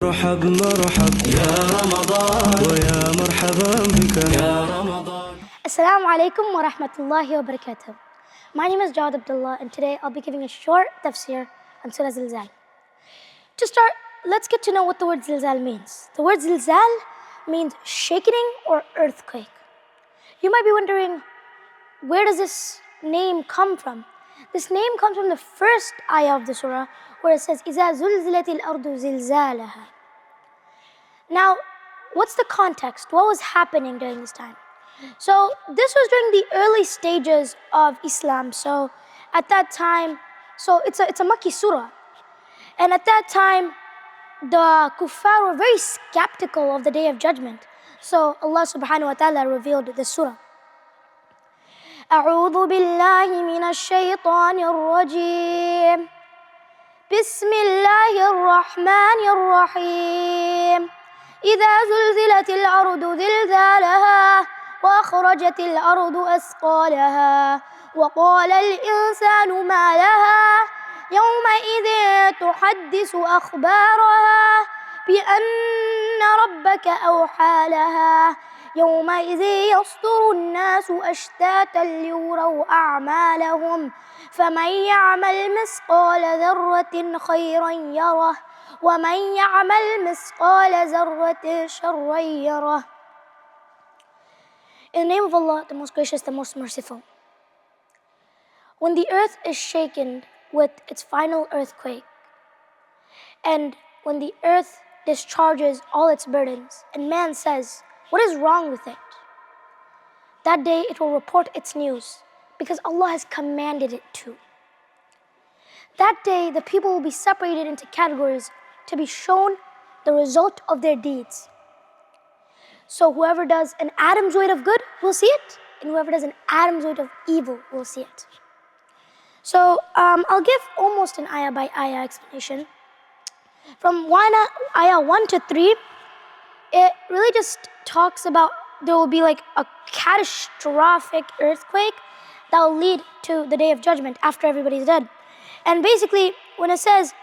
مرحب مرحب يا رمضان ويا مرحبا بك يا رمضان. Assalamu alaikum wa rahmatullahi wa barakatuh. My name is Jawad Abdullah, and today I'll be giving a short tafsir on Surah Az-Zalzalah. To start, let's get to know what the word zilzal means. The word zilzal means shaking or earthquake. You might be wondering, where does this name come from? This name comes from the first ayah of the surah, where it says, إِذَا زُلْزِلَتِ الْأَرْضُ زِلْزَالَهَا. Now, what's the context? What was happening during this time? So, this was during the early stages of Islam. So, at that time, it's a Makki surah. And at that time, the kuffar were very skeptical of the Day of Judgment. So, Allah subhanahu wa ta'ala revealed this surah. أعوذ بالله من الشيطان الرجيم بسم الله الرحمن الرحيم إذا زلزلت الأرض زلزالها وأخرجت الأرض أثقالها وقال الإنسان ما لها يومئذ تحدث أخبارها بأن ربك أوحى لها يومئذ يصدر الناس أشتاتا ليروا أعمالهم فمن يعمل مثقال ذرة خيرا يره ومن يعمل مثقال ذرة شرا يره. In the name of Allah, the most gracious, the most merciful. When the earth is shaken with its final earthquake, and when the earth discharges all its burdens, and man says, what is wrong with it? That day it will report its news, because Allah has commanded it to. That day the people will be separated into categories to be shown the result of their deeds. So whoever does an atom's weight of good will see it, and whoever does an atom's weight of evil will see it. So I'll give almost an ayah by ayah explanation. From ayah 1 to 3, it really just talks about there will be like a catastrophic earthquake that will lead to the Day of Judgment after everybody's dead. And basically, when it says,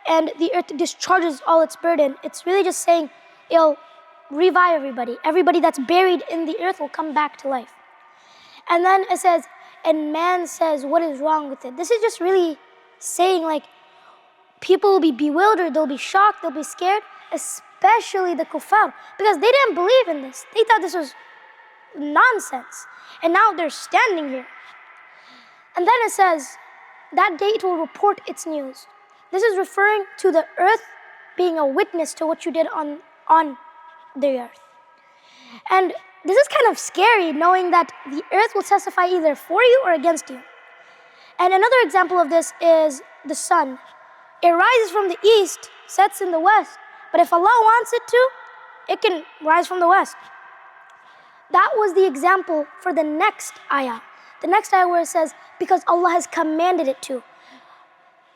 and the earth discharges all its burden, it's really just saying it'll revive everybody. Everybody that's buried in the earth will come back to life. And then it says, and man says, what is wrong with it? This is just really saying like, people will be bewildered, they'll be shocked, they'll be scared, especially the kuffar, because they didn't believe in this. They thought this was nonsense. And now they're standing here. And then it says, that day it will report its news. This is referring to the earth being a witness to what you did on the earth. And this is kind of scary, knowing that the earth will testify either for you or against you. And another example of this is the sun. It rises from the east, sets in the west. But if Allah wants it to, it can rise from the west. That was the example for the next ayah. The next ayah where it says, because Allah has commanded it to.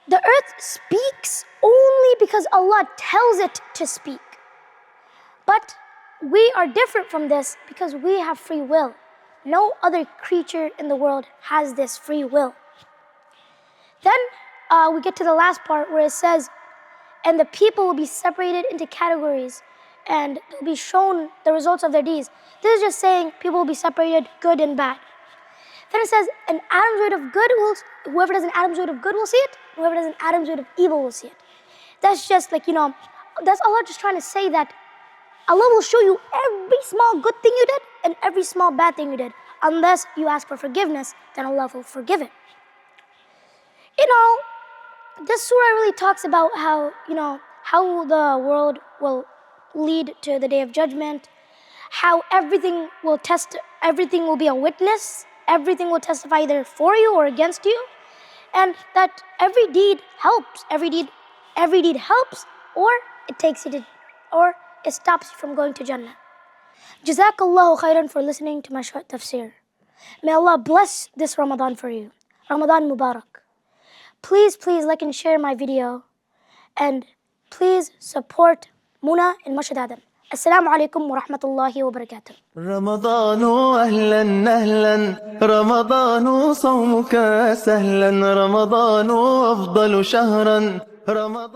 The earth speaks only because Allah tells it to speak. But we are different from this because we have free will. No other creature in the world has this free will. Then we get to the last part where it says, and the people will be separated into categories and they'll be shown the results of their deeds. This is just saying people will be separated good and bad. Then it says, an atom's weight of good whoever does an atom's weight of good will see it, whoever does an atom's weight of evil will see it. That's just like, that's Allah just trying to say that Allah will show you every small good thing you did and every small bad thing you did. Unless you ask for forgiveness, then Allah will forgive it. This surah really talks about how the world will lead to the Day of Judgment, how everything will be a witness, everything will testify either for you or against you, and that every deed helps. Every deed helps, or it takes you to, or it stops you from going to Jannah. Jazakallahu khairan for listening to my short tafsir. May Allah bless this Ramadan for you. Ramadan Mubarak. Please like and share my video, and please support Muna in Masjid Adam. Assalamu alaikum wa rahmatullahi wa barakatuh. رمضان أهلا أهلا رمضان صومك سهلا رمضان أفضل شهرا رمضان